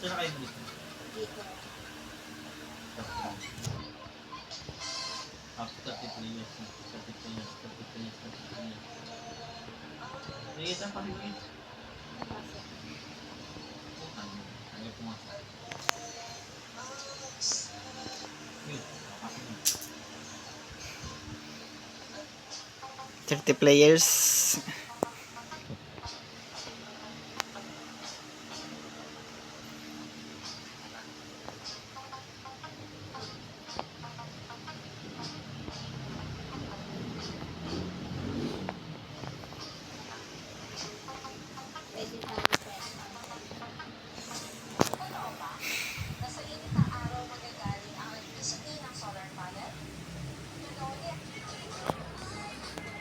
Saan na kayo dito? Dito. After 30 years. 30 years. 30 years. 30 years. Nakikita ang pamilya. Ano pumasok? Yun. 30 players.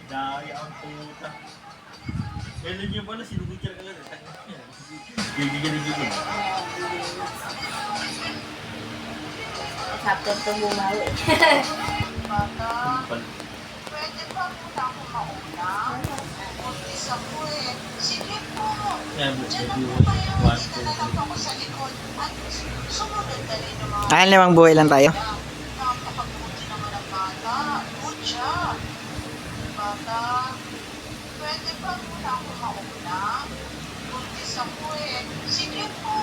Daya ang puta. Kailan niyo pala sinubukir ka lang. Bibigyan ng gigil. Chapter 2 bumawi. Pal. Pwede ba muna ako mauna? Buntis ako eh. Sige po. Yan, Diyan na review. po kayo. 1, Dito na lang ako sa likod. At sumunod na rin yung mga... Ah, 5 buhay lang tayo. Napakabuti naman ang bata. Good job. Bata, pwede ba muna ako mauna? Buntis ako eh. Sige po.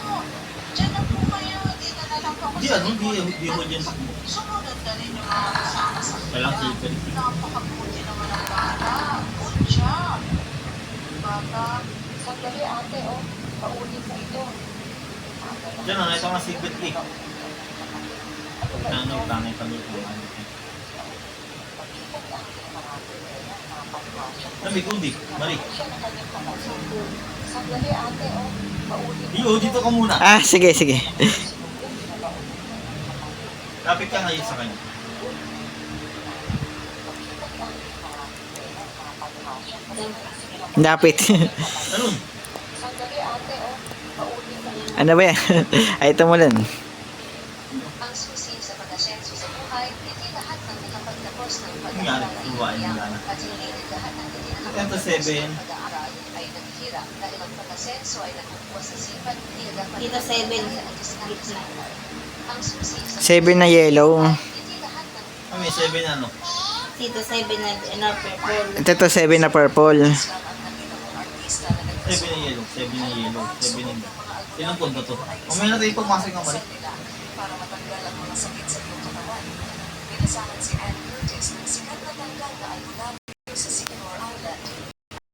Diyan na po kayo. Dito na lang ako Di sa ano, likod. di mo dyan sa Sumunod na rin yung mga kasama sa Kailangan kanya. chicken. Napakabuti naman ang bata. Good job. Bata, sandali ate, oh. Paulit mo ito. Diyan na, ito nga secret cake. Ano, tangay kami kung ano. Sabi, kundi, Mari. Sandali ate, oh. Paulit Iyo, dito ka muna. Ah, sige, sige. Kapit ka ngayon sa kanya. Dapit. Ano? Sandali ate, oh. Paulit mo ito. Ano ba yan? Ay, ito mo lang. Ang susi sa pag-asenso sa buhay, hindi lahat ng nakapagtapos ng Nga, pag-aaral ay tuwa, iiyak. nga na. At hindi rin lahat ng hindi Ito, nakapagtapos 7. ng pag-aaral ay naghihirap dahil ang pag-asenso ay nagkukuha sa sipat, hindi dapat Dito 7. ang diskarte. Ang susi sa 7 na yellow. hindi lahat ng Kami, 7 ano? Dito 7 na purple. Ito 7 na purple. Islam ang nakita mong artista na 7 na yellow. 7 na yellow. 7 na ilang pod ba to? Umay na tayo pagmasok ng Mari. nila para matanggal ang mga sakit sa iyong katawan. Pinasahan si Ann Curtis ng sikat na tanggal na albularyo sa Sycamore Island.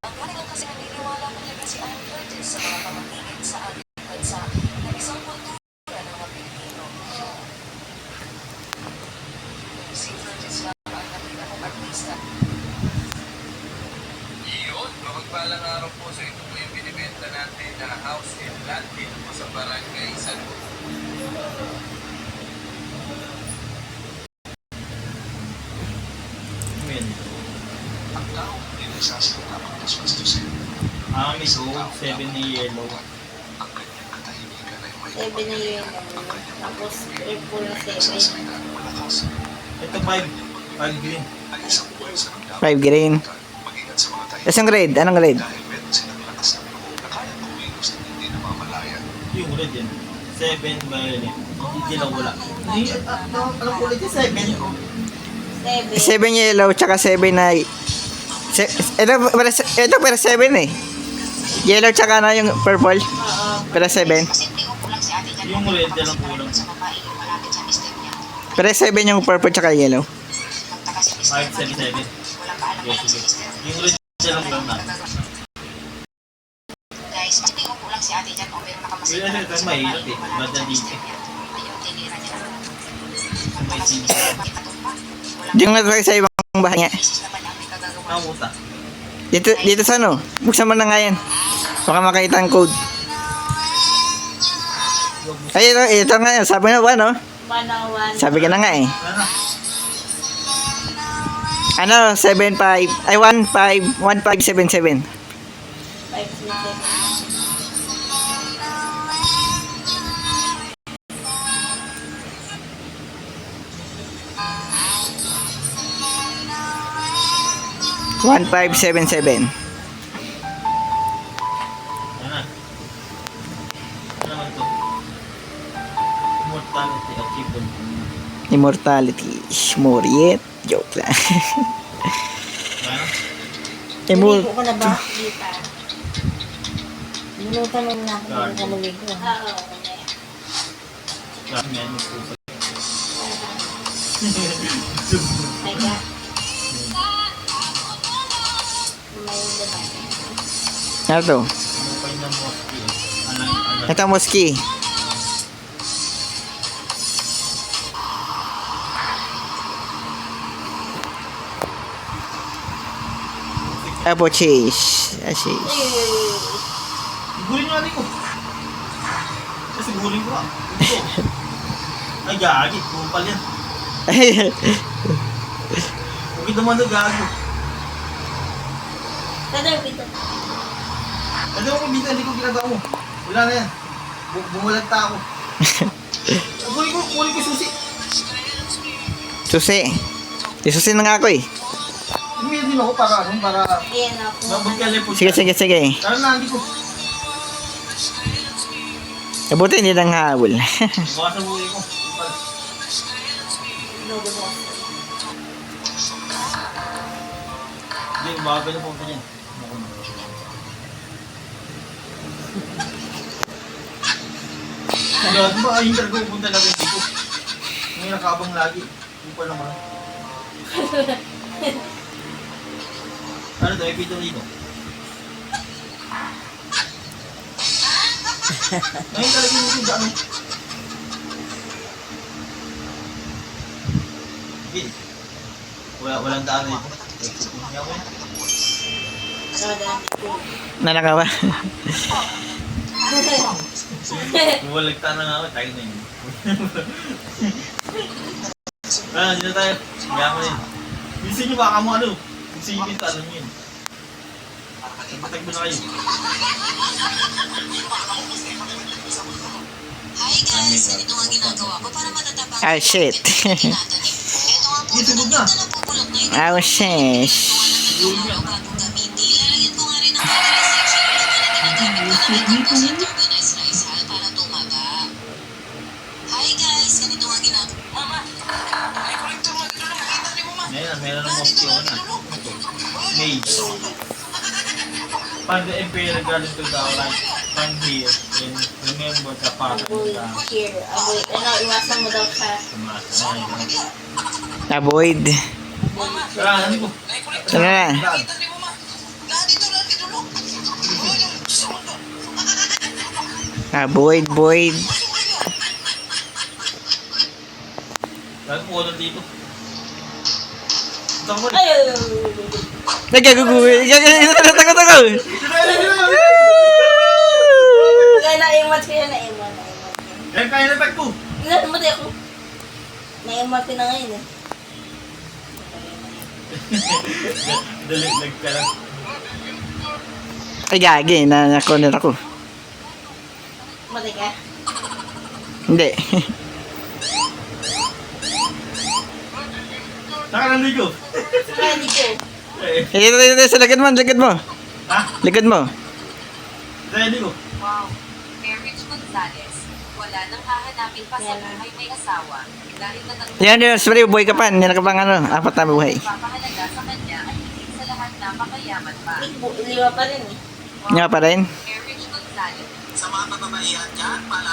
Ang kanilang kasi naniniwala talaga si Ann Curtis sa mga pamangingin sa ating bansa na isang kultura ng mga Pilipino. Si Curtis lang ang nakita mong artista. Yun, mapagpalang araw po sa ito po yung binibenta natin na house and lot dito po sa Barangay San Amen. Ang tao ay nagsasalita ng basbastusin. Ah, may gold. 7 na yellow. Ang kanyang katahimikan ay may 7 na yellow. Tapos purple na 7. nagsasalita ng malakas. Ito 5. 5 green. Ang isang buhay sa ramdaman. 5 green. Mag-ingat sa mga tayo. Isang grade. Anong grade? Dahil meron silang lakas ng loob na kayang kumilos ng hindi namamalayan. Yung red yan. 7 violet. Hindi lang wala. Anong kulay yung 7? 7. 7 yellow, tsaka 7 na... Ito pero 7 eh. Yellow tsaka na yung purple. Pero 7. Kasi hindi ko lang si ate dyan. Yung red yan ang kulang. Sa babae yung malapit sa mister niya. Pero 7 yung purple tsaka yellow. Nagtaka si mister 5, 7, 7. walang kaalam Yes, si sige. mister. Yung red yan ang lang na. Guys, mas hindi ko lang si ate dyan kung meron nakamasita. Wala na, kasi mahirap eh. Madali eh. Ayun, tinira niya. May Kasi sino. mister, bakit natumpa? Walang Yung nga sa ibang bahay nga. beses naman ang may kagagawa. Kamuta. Dito sa ano? Buksan mo na nga yan. Baka makita ang code. Ay, ito nga yan. Sabi na ba, no? 101. Sabi ka na nga eh. Ano? Ano, 7-5. Ay, 1-5. 1-5-7-7. 5 na 7. 1577. Ano na? Ano naman to? Immortality achievement. Immortality. Moriet. Joke lang. Ano? Immor... Naligo ko na ba? Hindi pa. Minuto na lang ako ng naligo. Oo, mamaya. Kami yan yung puso. Ay ka. May laban. Ano to? Ano pa yung mosque eh? Ito mosque. Apo cheese. Cheese. Sigulin nyo natin ko. Sigulin ko ah. Ito. Ay gagi, kupal yan. Huwag naman na gago. Kada yung pito. Ano ako bita, hindi ko ginagawa mo. Wala na yan. Bumulagta ako. Kunin ko susi. Susi. Isusi na nga ako eh. Tumili din ako para Ayan ako. mabot ka lepot. Sige, sige, sige. Tara na, hindi ko. Mabuti hindi lang habol. Baka sa buhay ko. Logo mo. Hindi, baka ganun po pa dyan. Gagi ba, ayun talaga pupunta lang dito. May nakabang lagi. Yung pa naman. Ano to, may pito dito. Ngayon talaga yung pito, ano? Hindi. Walang daan dito. Hindi ako yan. Kada dito. Nalaka ba? Bumalagta na nga ako, tayo na yun. Dito tayo. Kaya mo yun. Bilisin nyo baka mo ano. Bilisin nyo yung ano nyo yun. Tagtag mo na kayo. Hi guys, ganito ang ginagawa ko para matatabang Ah, shit. tinatanim. Ito ang puto Isubog ng na. ito na pupulot na ito. Oh, sheesh. Tatlong araw bagong gamitin. Lalagyan ko nga rin ng fertilization na ginagamit ko na ito sa turbanized rice hull para tumaga. Hi guys, ganito ang ginagawa. Mama, may kolektor mo dito na makita niyo mo ma. Meron ng mosque yun na. May. Find the Imperial Garden to the right. Find here. And remember the pattern Avoid of the here. Avoid. Ano, iwasan mo daw sa Avoid. Tara, hindi ko. Tara na. Dad. Kita niyo mo ma. Dito look. Avoid, void. Dad po ko dito. Ito mo rin. ay. Nagaguguwi. Tago. Kaya na-emot ko yun, na-emot. Eh, kaya na tag ko. Namatay ako. Na-emot ko na ngayon eh. Daligdag ka lang. Ay, gagi. Na-corner ako. Matay ka. Hindi. Saka nandigo. Saka hindi ko. Ito, sa lagad mo. Ha? Lagad mo. Nandigo. Wow, Marriage Gonzales. Wala nang hahanapin pa sa buhay may asawa. Dahil Yan, sorry, buhay ka pa. Hindi na ka pang ano, apat na buhay. papahalaga sa kanya ay higit sa lahat napakayaman pa. Lima pa rin eh. Nga pa rin. Marriage Gonzales.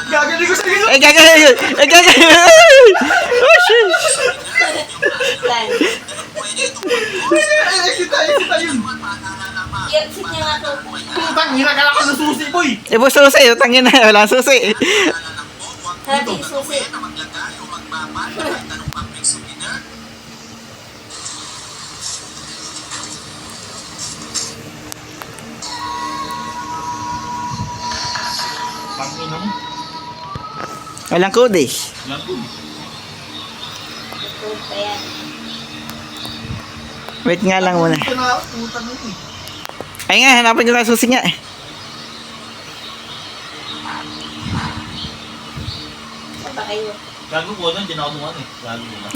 Gagawin ko sa iyo. Ay, gagi. Oh, shit. Saan? Ay, kita yun. I-exit niya nga to. Putang, hinagala ka ng susi, boy. Eh, boss, susi. Tangin na. Wala susi. Hati susi. Pang-inong. Walang code eh. Lago. Ito pa yan. Wait nga lang muna. Ito na ako, putang ito eh. Ay nga, hanapin ko na susi nga. Saan ba kayo? Gago ko nun, di na ako dumaan eh. Gago ko na.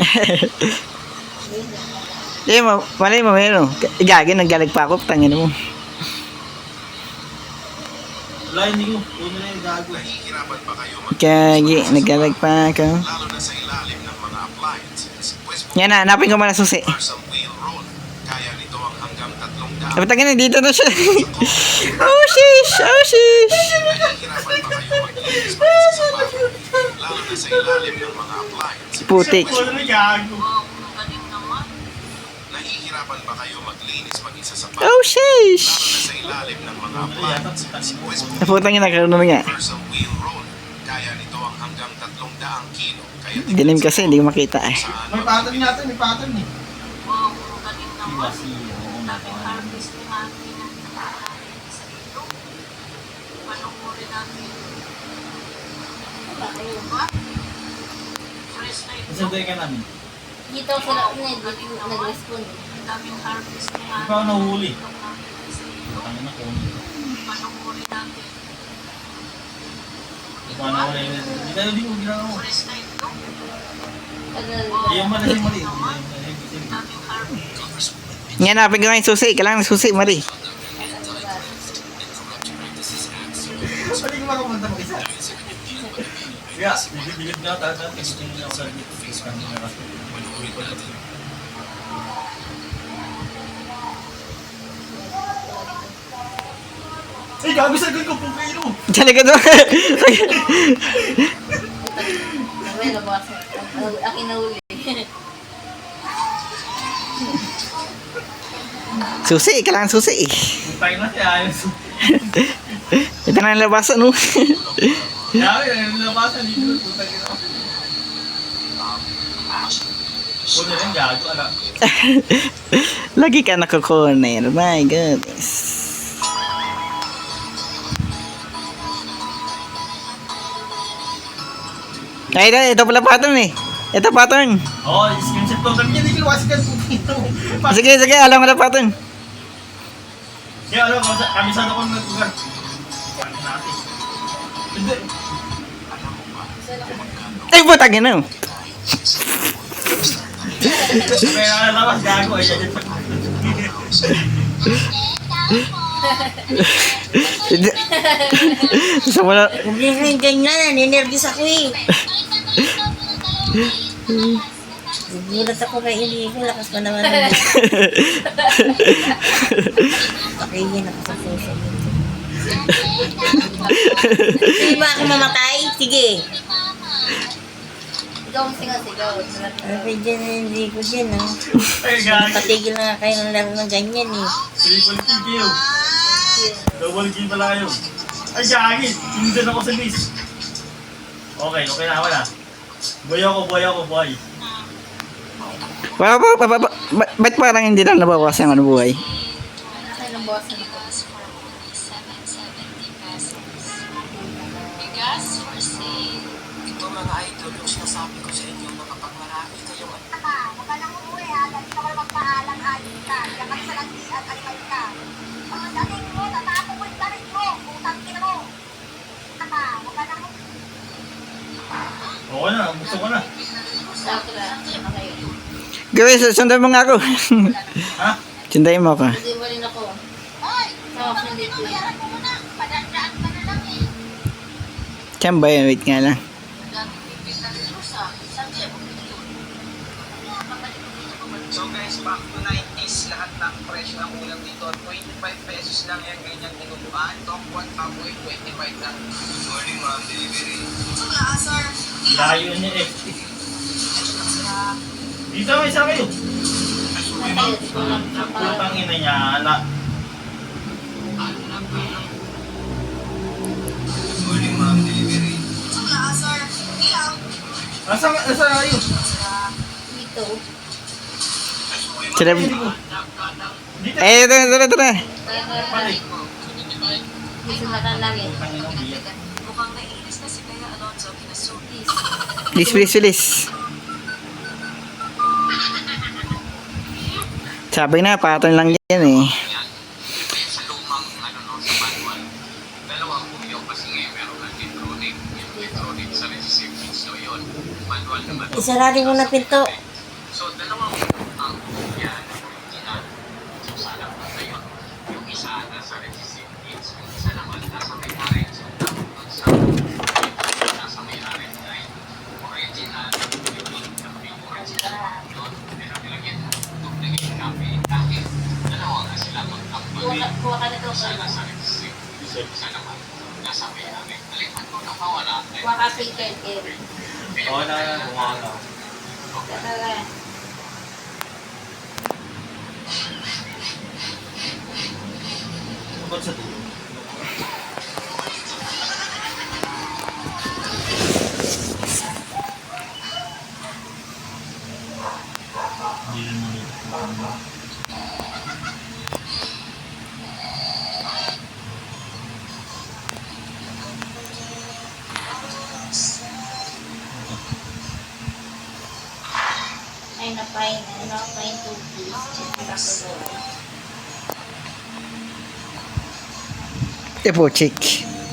Di mo, malay mo, meron. Gagi, naggalag pa ako. Tangin mo. Wala, hindi ko. Puno na yung gago. Nahihirapan ba kayo Kagi, nagkalag pa ako. lalo na sa ilalim ng mga appliances? Pwes po Yan na, hanapin ko muna susi. sa wheel roll. Kaya nito ang hanggang 300. Dapat na, dito na siya. Oh, shish! Oh, shish! Nahihirapan ba kayo maglinis mag-isa sa bahay? Lalo na sa ilalim ng mga appliances. Putik. Puno na gago. Nahihirapan ba kayo maglinis mag-isa sa bahay? Oh, Lalo na shish! sa ilalim ng mga appliances. Pwes po Naputang yun, nagkaroon na nga. sa wheel roll. Kaya nito ang hanggang 300 kilo. Kaya Dilim kasi, hindi ko makita eh. saan May pattern natin, may pattern eh. Diba si... Oo, Wala kayo. Isang tayo ka namin. Dito ako sa dito nag-respond. Di pa ako nahuli. Tangin na kung. Di pa ako nahuli. Hindi ko ginagawa. Yung mali si mali. Yan, hanapin ko ngayon susi. Kailangan ng susi, Mari. Pwede ko makapunta mo isa. Kaya, bigit nga tayo. Kasi tingin ako sa face cam na kasi. Ay, gabi sa ko po kayo. Diyan ka doon. May nabawasan. Akin na uli. Susi, kailangan susi. Tayo na siya. Ayos. Ito na yung labasan, no? Kaya, yung labasan dito. Putang ina. Puno na yung gago. Alam. Lagi ka nakakorner. My goodness. Ay, ito pala pattern eh. Ito pattern. Oo, screenshot ko. Kami hindi ko kasi ito. Sige, sige, alam ko na pattern. Kaya alam ko, kamisado ko nag-ugar. Paano natin? Hindi. Ay, butang yun, no? Kaya nakalabas, gago. Ay, siya dito. Sa wala. Hindi rin ganyan. Ninervous ako eh. Gulat ako kay Iligo. Lakas pa naman. Pakihin ako sa puso. Hindi ba ako mamatay? Sige. Ikaw ang sigaw-sigaw. Okay, dyan hindi ko dyan. Ay, gago. Patigil na nga kayo ng laro ng ganyan eh. Triple kill kayo. Double kill pala kayo. Ay, gagin. Tindan ako sa miss. Okay, okay na, wala. Buhay ako, buhay. Ba't parang hindi na nabawas ang ano buhay? Kaya ng boss na ko. Ito mga idol, yung sinasabi ko sa inyo na kapag marami kayong Huwag ka nang umuwi ha, dahil ka wala magpaalam alis ka. Diyan ka sa landian, animal ka. Pagdating mo, tatapon ka rin mo, utang ka mo. Huwag ka nang Okay na, gusto ko na. Sakura. Okay. Gawin, sundan mo nga ako. Ha? Sundayin mo ako. Hindi mo rin ako. Hoy! Tapos hindi ko yan. Mo muna, padandaan ka na lang eh. Saan ba yun? Wait nga lang. So guys, back to 90s, lahat ng presyo ng ulam dito, 25 pesos lang yung ganyang tinubuan. Top 1 papoy, 25 lang. Morning, ma'am. Delivery. Layo niya eh. Dito may isa kayo. Putang ina niya, ala. Morning, ma'am. Delivery. Nasa kayo? Dito. Sila... Dito. Eh, ito na. Palik. Dito na lang eh. Putang ina, biyak. Mukhang naiinis na si Bea Alonzo kina Sophie. Please. Sabi na, pattern lang yan eh. Sa lumang, sa manual. Dalawang puyo kasi ngayon meron ng Petronet. Yung Petronet sa receipt. So, yun. Manual naman. Isarari mo na pinto. So, dalawang ang yan. So, sana pa ngayon. Yung isa nasa receipt. Yung isa naman nasa may Baka kay Kel. Oo na yan, bumawa na. Talaga. Ba't sa tulo? Hindi naman Ay, napain 2 piece. Chicken Puchik.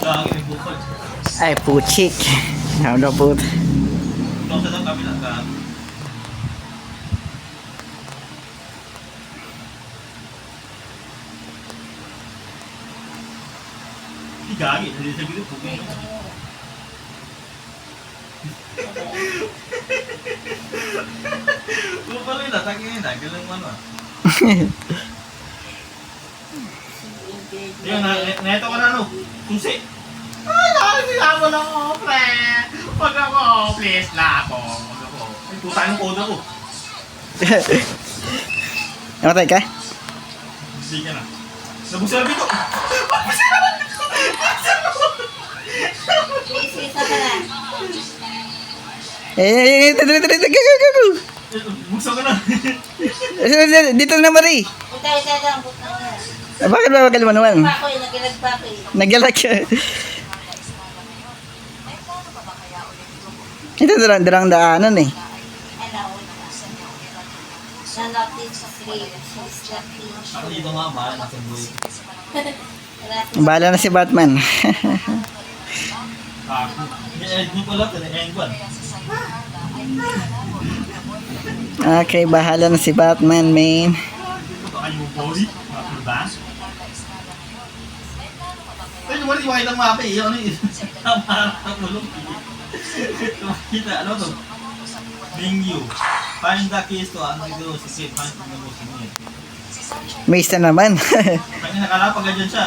Lagi may bukod. Ay, puchik. Ano po? Ito sa daw kami lang ka. Hindi gagi, hindi sa bilo po. Kung pala yun, atake yun, galang ano ah. Yun, neto ka na ano, susi. Ay, nakakasila mo lang ako, pre. Pag ako, please na ako. Pag ako. Ay, puta yung code ako. Namatay ka? Hindi ka na. Nabusalabi ko. Isa ka na. Go. Buksan ka na. Dito na, Marie. Punta lang. Punta na. Bakit ba magaling mo naman? Pakoy, nagilag pakoy. Naglalak siya. Ay, plano pa ba kaya ulit ito? Ito darang daanan eh. Ano? Na notice 3. Ako dito nga, mahal na sa buhay. Bahala na si Batman. Ako. Hindi ko lang, end one. Okay, bahala na si Batman, man. Baka yung body. Diba? Ay, naman yung makita mapa eh. Ano yun? Parang mulong. Makita, ano to? Mingyu. Find the keys to ano ito. Sige, find the keys to ano. May isa naman. Kanya nakalapag ka dyan siya.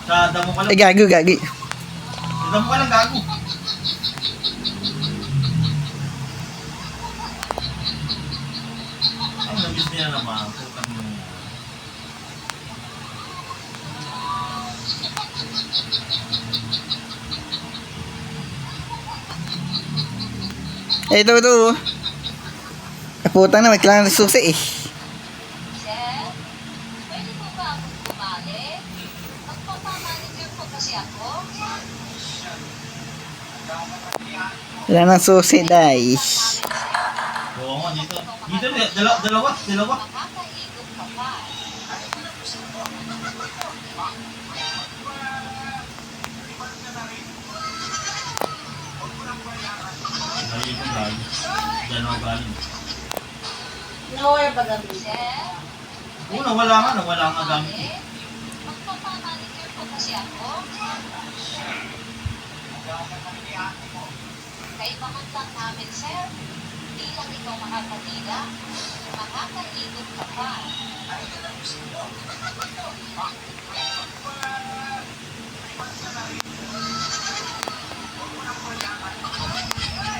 Sa damo ka lang. Ay, gagi. Sa damo ka lang, gago. Ang nabis niya naman. Putang mo. Eh, ito. Putang na, may kailangan ng susi eh. Chef, pwede mo ba akong bumalik? Magpapamanager po kasi ako. Kailangan ng susi, dai. Oo nga, dito. Dito, dalawa. Makakaikot ka pa. Ay, yung galing. Diyan ako galing. Nowhere ba gabi? Chef, Oo, nawala nga gamit. magpapamanager po kasi ako. Kaibahan lang namin, sir. Di lang ikaw makakatila. Makakaikot ka pa.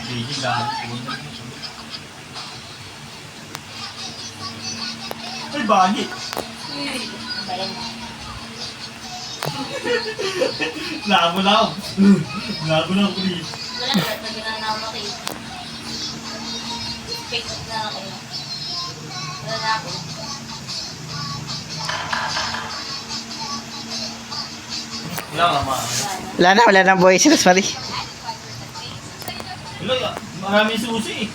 Hindi galing. Ay, bagi. Bayan. Lago na ako. Lago na ako, please. Wala na, sabi na ako kayo. Fake na lang kayo. Wala na ako. Wala ka, ma. Wala na boy, si Rosemary. Wala, maraming susi eh.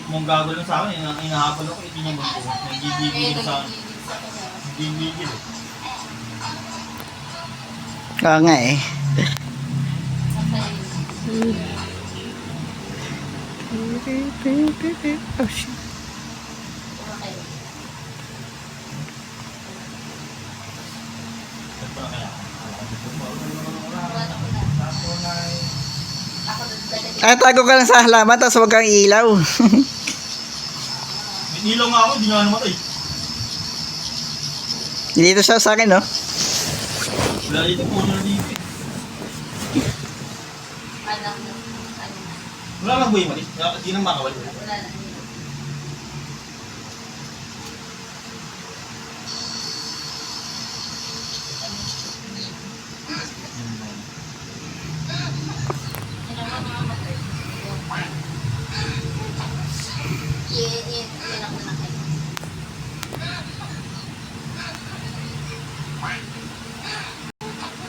Mong gago lang sa akin, inahabol ako, itinyaman ko. Nagigigil sa akin. Nagigigil eh. Oo nga eh. Oh shit. Ba't pa na kaya? Ako, dagdag Tago ka lang sa halaman, tapos huwag kang ilaw. May ilaw nga ako, di nga namatay. Dito siya sa akin, no? Wala dito po na dito. Wala lang buhay mali. Di nang makawal.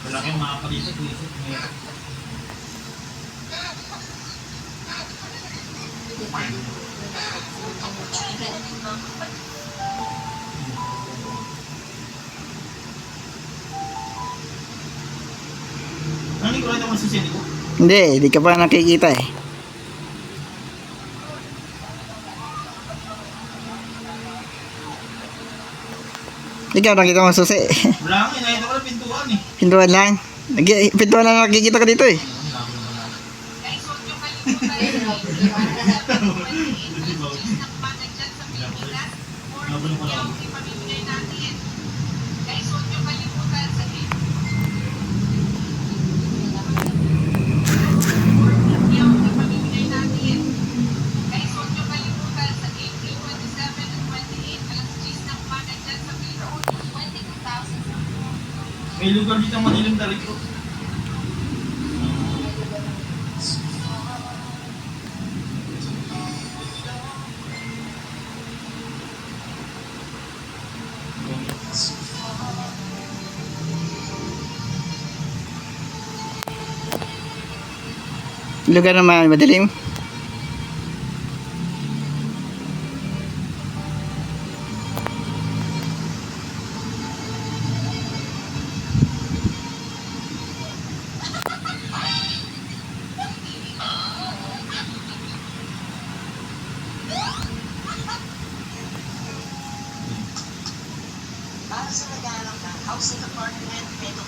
Wala kayong makapalito. Ano ni ko lang naman sa sini ko? Hindi ka pa nakikita eh. Ikaw nakita mo susi. Wala nga, inahita ko lang pintuan eh. Pintuan lang. Pintuan lang nakikita ka dito eh. Nabalo ko lang. May lugar dito madilim talaga ko. Lugar naman madilim. Para sa naghahanap ng housing apartment, ito.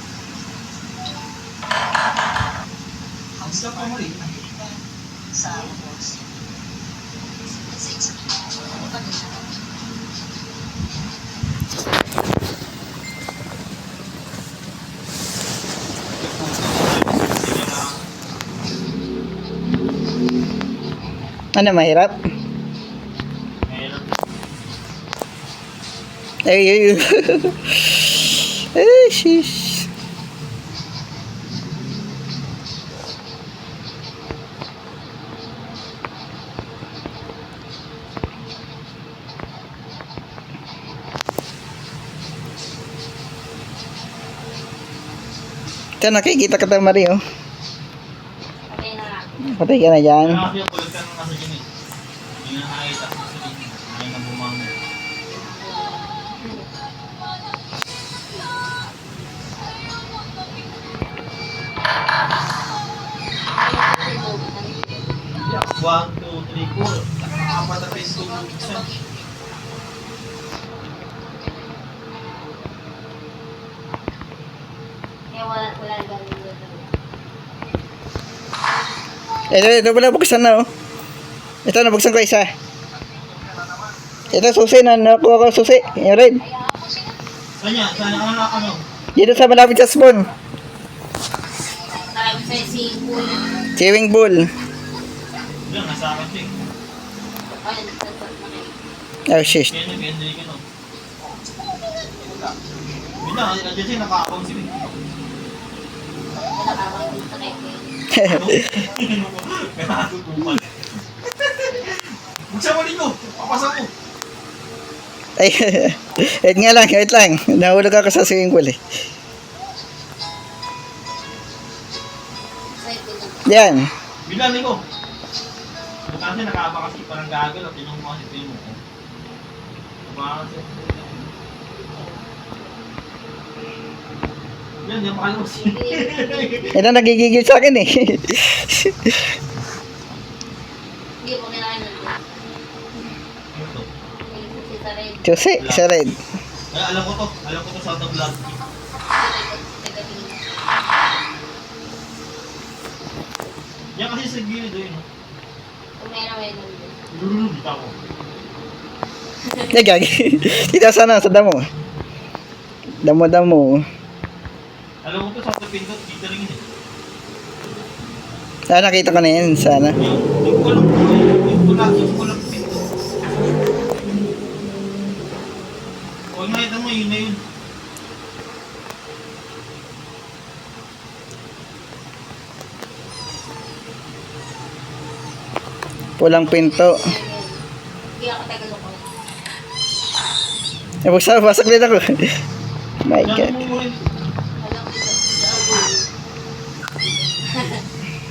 Hindi ka pa mali. Sa Malls. Ano, mahirap? Meron. Ay. Ay, shish. Ito, nakikita ka tayo, Mario. Patay ka na dyan. Kaya kasi yung kulit ka nung nasa dyan eh. Hindi na nakita ko sa dyan. Ayaw na bumangon. Yeah, 1, 2, 3, 4. Nakakapat na tayo tulog isa. Ito pala buksan na, oh. Ito, nabuksan ko isa. Ito, susi na. Nakuha ko susi. Yung red. Saan yan? Saan yan? Ano? Dito sa malapit sa spoon. Chewing bull. Yan, nasa akin siya. Oh, shish. Kaya nag-enjoy ka nun. Bila, nandiyan siya, naka-account sila. May nakatutupan. Buksan mo dito! Papasa mo! Ay, wait lang. Nahulog ako sa swimming pool eh. Yan. Bila, Nico! Kasi nakaba kasi parang gagawin at yun yung mga sitwin mo. Yan, yan pakalabas. Ito, nagigigil sa akin eh. Susi, sa red. Ay, alam ko to sa the vlog. Yan, Diyan kasi sa gilid doon. Kung meron. Bita ko. Eh, gagi. Dito sana, sa damo. Damo-damo. Alam mo to sa pindot, dito rin yun eh. Nakita ko na yan, sana. Yung kulong pindot. O nakita mo, yun na yun. Pulang pinto. Hindi ako tagalog. Basak din ako. My Diyan God. mo rin. Walang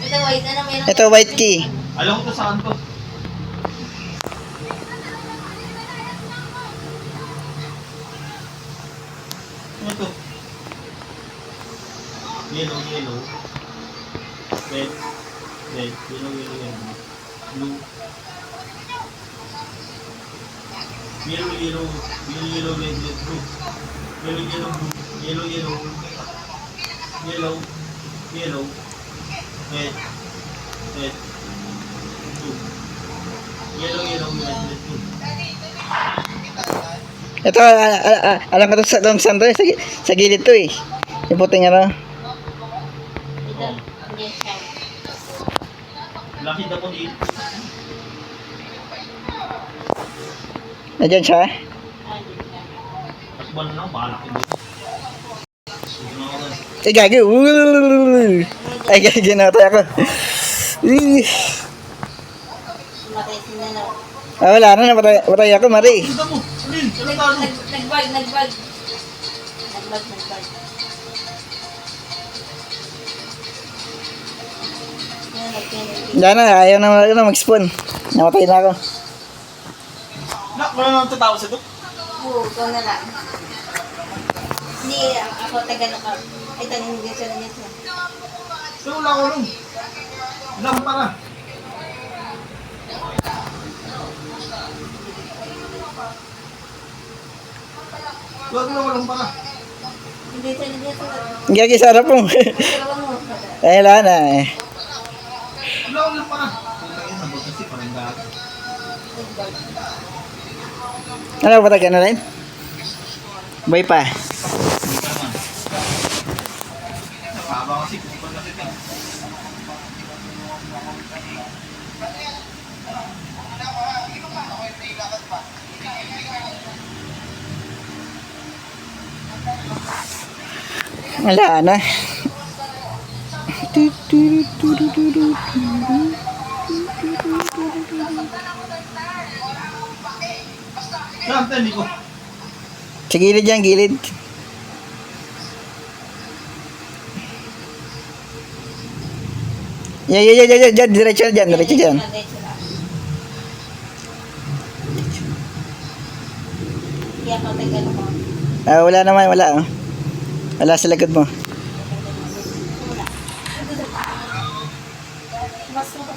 ito white, ano meron? Ito, white key. Alam ko to saan to. Ano to? Yellow. Red. Yellow. Blue. Yellow, red, blue. Yellow, blue. Yellow. Red. Blue. Yellow, red, blue. Ito, alam ko to sa saan to eh. Sa gilid to eh. Yung puting ano. Ito, hindi siya. Laki daw ko dito. Nandiyan siya. Takban na lang, balak ko dito. Eh, gagi. Ay, gagi, natay ako. Matay sila na. Wala na, napatay ako, Mari. Ito mo, Lin, ano talo? Nagbag. Nagbag. Yan, nagpinag. Diyan na, ayaw na mag-spawn. Namatay na ako. Nak, wala naman tatawa sa duk. Oo, ikaw na lang. Hindi, ako tagalog ako. Ito, hindi siya. Pero wala ko lang. Wala ko para. Walang para. Hindi siya. Gagi, sarap mo. Dalawang mo. Ay, wala na eh. Wala para. Putang ina, ba't kasi parang dati. Ano, patay ka na rin? Boy pa. Hindi naman. Nakaba kasi kung ba kasi ito. Wala na. Saan tayo, Nico? Sa gilid yan, gilid. Yan, diretso dyan. Hindi ako tagalog ako. Wala naman, wala. Oh. Wala sa likod mo. Mas mo.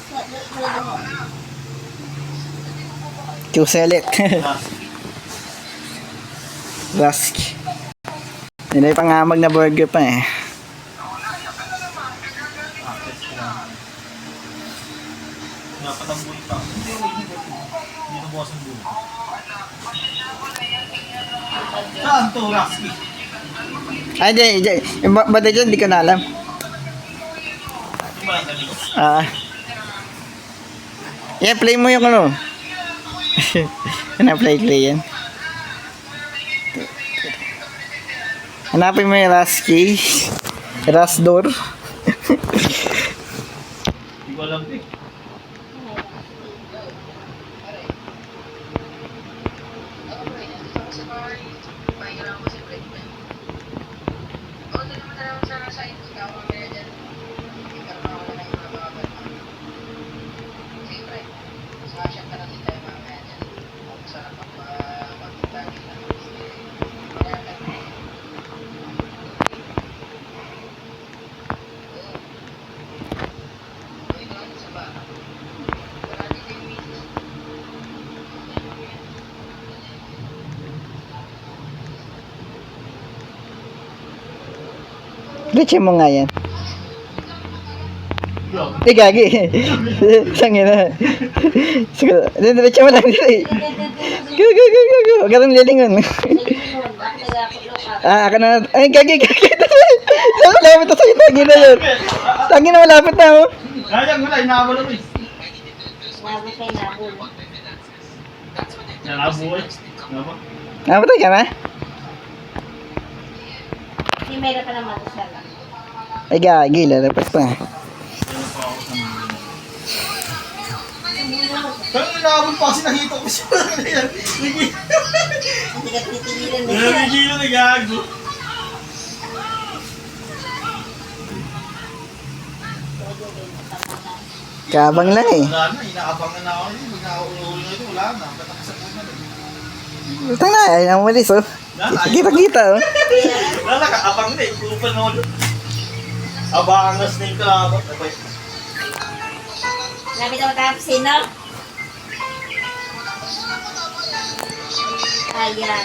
Kuselit. Rask. Yun ay pangamag na burger pa eh. Napatambul pa. Hindi nabukas ang bulo. Saan to, Rasky? Ay, di. Ba't dyan, di ko na alam. Di ba ang Nico? Yan, play mo yung ano. Play yan. Hanapin mo yung Rasky. Rasdor. Hindi ko alam eh. Diretso mo nga yan. Grabe. Eh, gagi. Sangin na. Diretso mo lang dito eh. Go, go, go, go, go. Huwag ka nang lilingon. Ako na. Ay, gagi. Malapit na sa'yo. Tagi na yun. Tagi na, malapit na oh. Kaya mo lang, inaabol ako eh. Nabot kayo nabot. Yan, nabuhay. Nabot. Napatay ka na? Hindi meron pa naman siya lang. Ay, gagi. Lalapas pa. Kaya inaabol pa kasi nakita ko siya. Hindi ka titigilan na siya. Nagigilo na gago. Kabang lang eh. Wala na, inaabangan na ako. Pag nakauuli na ito, wala na. Katakasap ko na. Utang na. Ay, namalis oh. Kita-kita oh. Wala ka, abang na eh. Puro pa noon. Abangas na yung kalabat. Abay. Lapit ako tapos sino? Ayan.